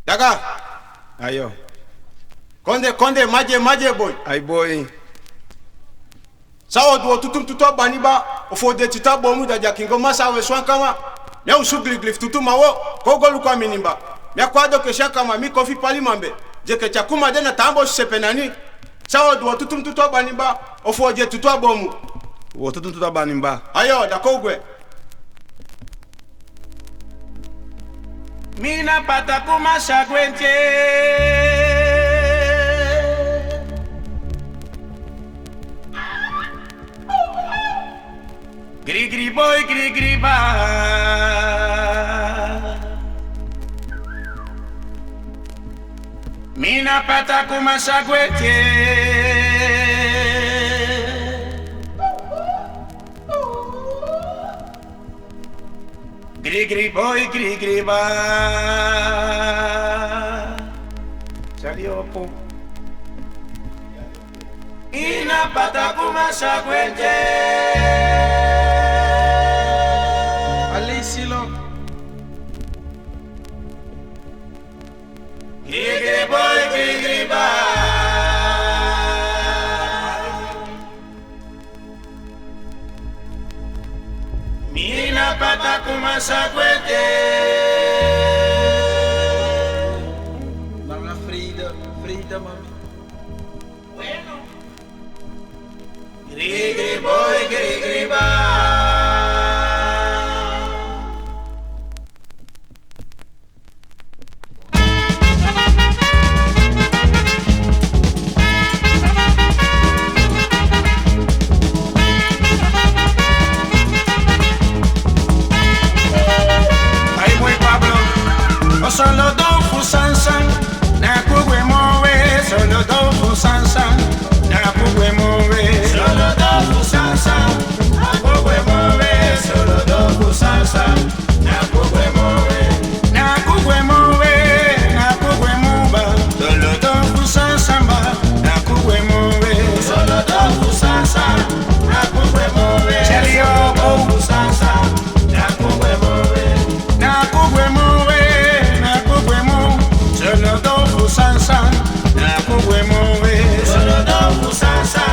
Daga. Ayo. Konde, maje boy. Ay boy. Sawo do tutum tuto baniba, ofo de tita bomu da jakingo masa we swankama. Ne usugli glif tutu mawo, kogolu kwa minimba. Me kwado ke shakama mi kofi pali mambe. Je ke chakuma de na tambo sepenani. Sawo do tutum tuto baniba, ofo de tuto bomu. Wo tutum tuto banimba. Ayo da kogwe. Mina pata kuma shagwente. Gri boy, gri ba. Mina pata kuma shagwente. Gri boy, gri ba. Salió po. Ina pata kuma shagwente. Alisilo. Gri boy, gri ba. Mina pata kuma shagwente. Mama Frida, mami. Bueno. Gri boy, gri ba. Solo do fusansan, na kugwe mowe. Solo do fusansan, na kugwe mowe. Solo do fusansan, na kugwe mowe. Solo do fusansan, na kugwe mowe. Na kugwe mowe, na kugwe moba. Solo do fusansan ba, na kugwe mowe. Solo do fusansan, na kugwe mowe. Cherio do fusansan, na kugwe mowe. Na kugwe mowe. Solo do fusansa, na kugwe mowe. Solo do fusansa,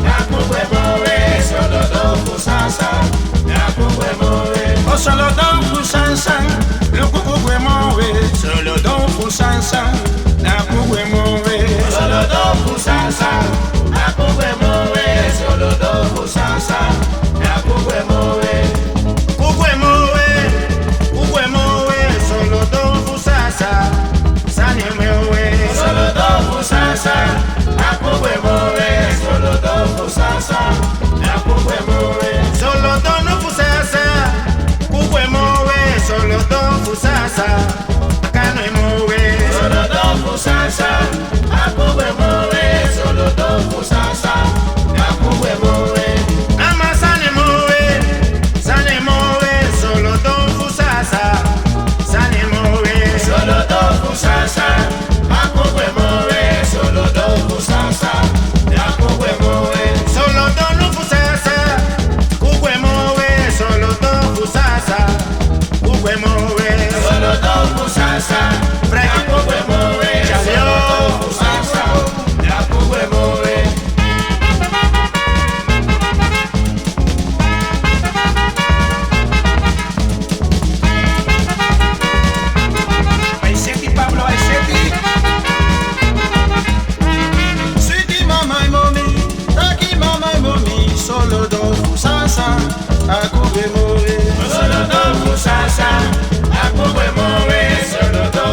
na kugwe mowe. Solo do fusansa, na kugwe mowe. Oh, solo do fusansa, na kugwe mowe. Solo do fusansa, na kugwe mowe. Solo do fusansa, na kugwe mowe. Solo do fusansa, na kugwe mowe. Kugwe mowe, kugwe mowe. Solo do fusansa. Solo do fusansa, na kugwe mowe. Solo do fusansa, na kugwe mowe. Solo do no fusansa, kugwe mowe. Solo do fusansa, akano mowe. Solo do fusansa, na kugwe mowe. Solo do fusansa, na kugwe mowe. Ama sane mowe, solo do fusansa, sane mowe. Solo do fusansa. Solo do fusansa, na kugwe mowe. Solo do no fusansa, kugwe mowe. Solo do fusansa, kugwe mowe. Solo do fusansa, na kugwe mowe. Solo do fusansa, na kugwe mowe. Ay seti Pablo, ay seti. Solo do fusansa, a kugwe mowe. Solo do fusansa, a kugwe mowe. Solo do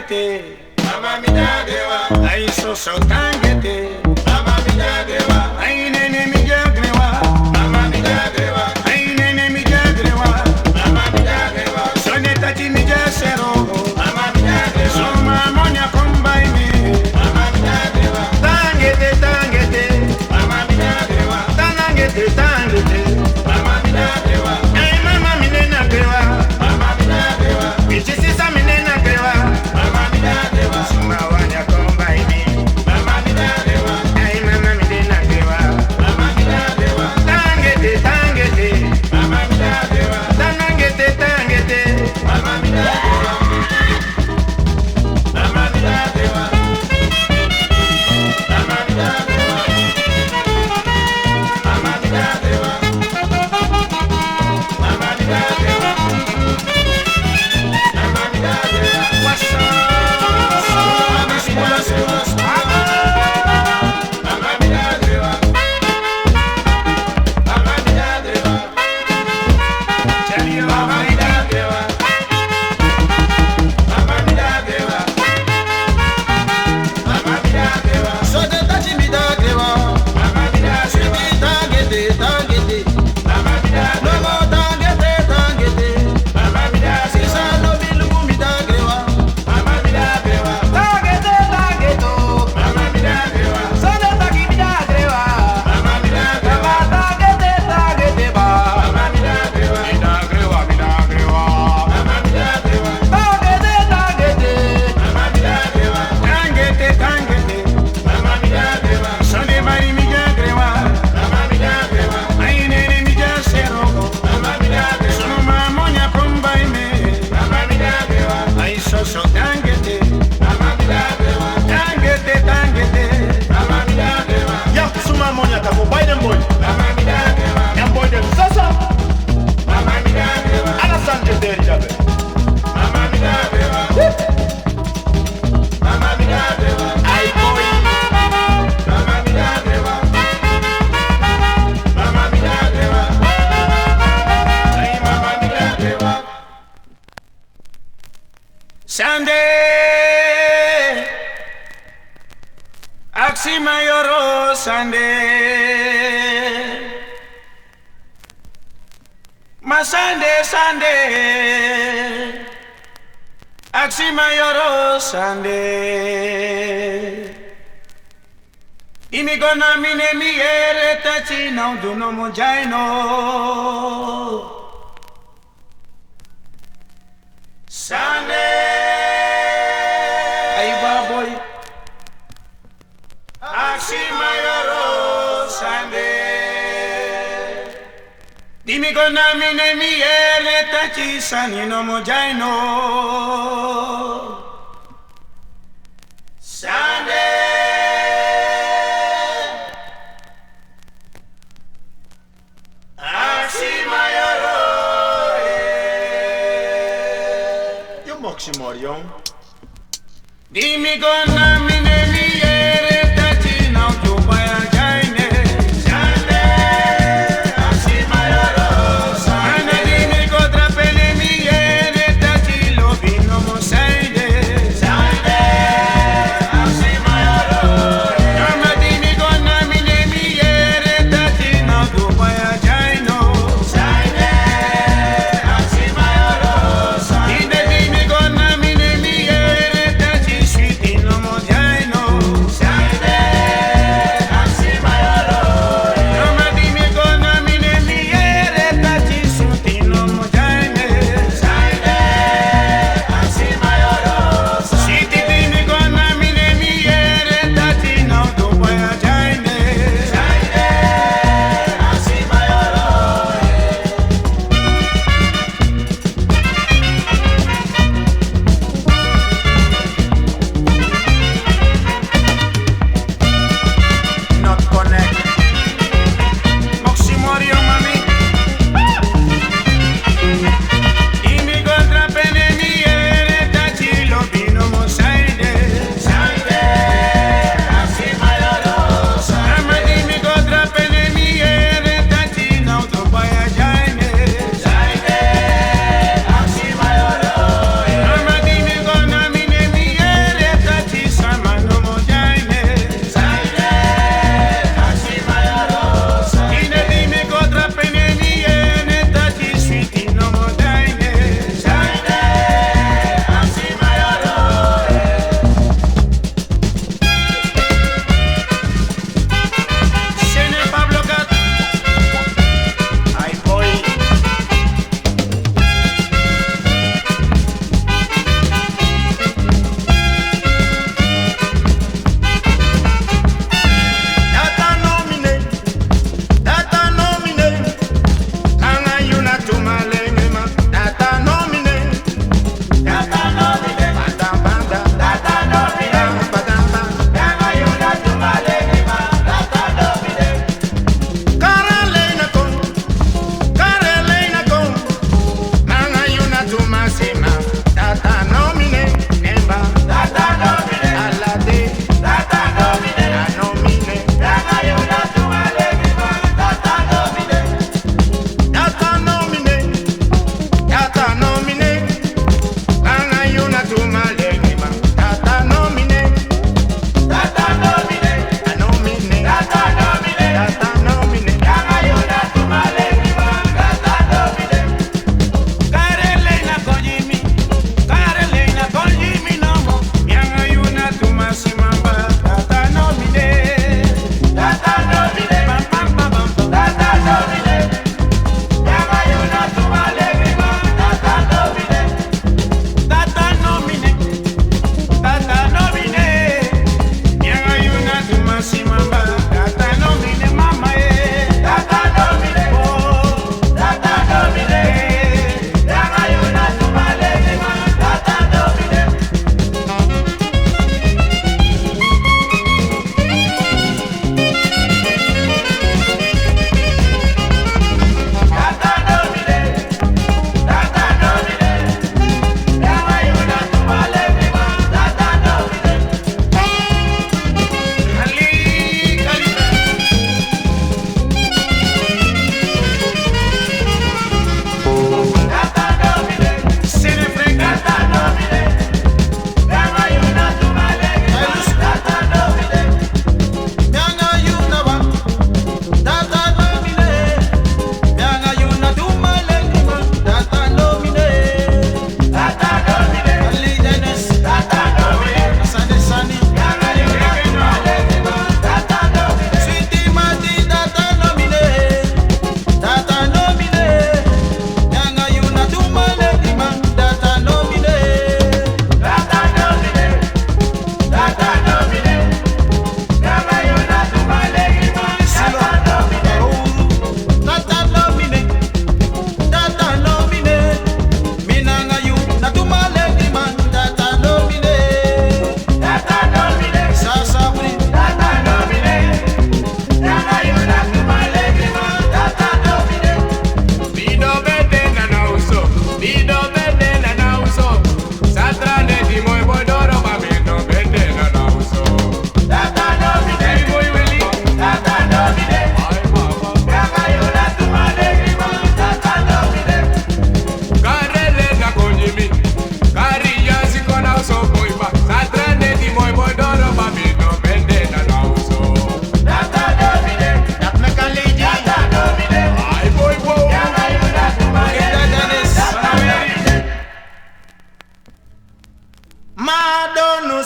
tangete, mama mi jagrewa. Ai so tangete, mama mi jagrewa. Ai nene mi jagrewa, mama mi jagrewa. Ai nene mi jagrewa, mama mi jagrewa. Soneta ti mi jasero, mama mi jagrewa. So mamonya kombai mi, mama mi jagrewa. Tangete, tangete, mama mi jagrewa. Tangete, tangete, mama mi jagrewa. Ai mama mi nena grewa, mama mi jagrewa. Bichisi sa mi nena grewa, mama mi jagrewa. Sumawanya kombai mi, mama mi jagrewa. Ai mama mi nena grewa, mama mi jagrewa. Tangete, tangete, mama mi jagrewa. Tangete, tangete, mama mi jagrewa. Mama mi jagrewa. Mama mi jagrewa. Mama mi jagrewa. Mama mi jagrewa. Mama mi jagrewa. What's up? Mama mi jagrewa. Mama mi jagrewa. Mama mi jagrewa. Chelio, mama mi jagrewa. Mama mi jagrewa. Mama mi jagrewa. So de tachi mi jagrewa. Mama mi jagrewa. Sweetie tangete, tangete. Mama mi jagrewa. No tangete, tangete. Mama mi jagrewa. Sisa no bilugu mi jagrewa. Mama mi jagrewa. Tangete, tangeto. Mama mi jagrewa. So de taki mi jagrewa. Mama mi jagrewa. Tangete, tangete ba. Mama mi jagrewa. Mi jagrewa, mi jagrewa. Mama mi jagrewa. Tangete, tangete. Mama mi jagrewa. Tangete, tangete. Mama mi jagrewa. So de bari mi jagrewa. Mama mi jagrewa. Ai nene mi jasero. Mama mi jagrewa. So mamonya kombai me. Mama mi jagrewa. Ai so tangete. Mama mi jagrewa. Tangete, tangete. Mama mi jagrewa. Ya kusuma monya tako buy them boy. Mama mi jagrewa. Yam boy them sasa. Mama mi jagrewa. Ala sanje deri jabe. Mama mi jagrewa. Mama mi jagrewa. Ai boy. Mama mi jagrewa. Mama mi jagrewa. Ay mama mi jagrewa. Sunday, aksi mayoro Sunday, ma Sunday Sunday, aksi mayoro Sunday. Imi gonna mine mi ere tachi na uduno mo jaino. Sunday, ay baboy, aksi mayoro Sunday. Dimi gonna mine mi ere tachi sani no mo jaino. Sunday. You moxie Morion. Dimi gonna mine mi ere tachi na ujubaya jaine. Sunday, aksi mayoro Sunday. Dimi godra pele mi ere tachi lo vino mo saide. Sunday, aksi mayoro. Kama dimi gonna mine mi ere tachi na ujubaya jaino. Sunday, aksi mayoro Sunday. Dimi gonna mine mi ere tachi sweet no mo jaino.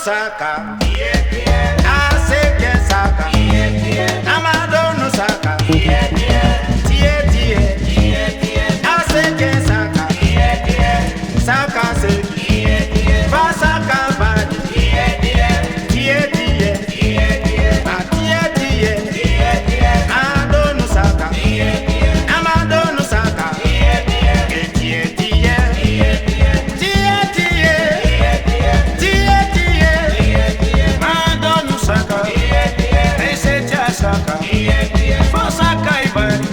saka, ase ke saka, amado no saka, tie ase ke saka, saka se, fa saka badi, tie ado no saka, amado no saka, Saka, for Saka ibari,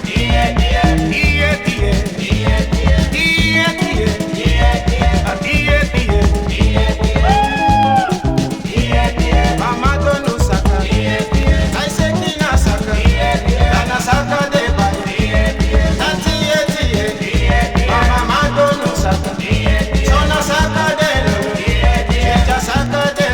Mama don't know Saka, I say Kina Saka, Nana Saka de bari, Mama don't know Saka, Sona Saka de lo, Checha Saka de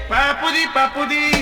Papudi, papudi.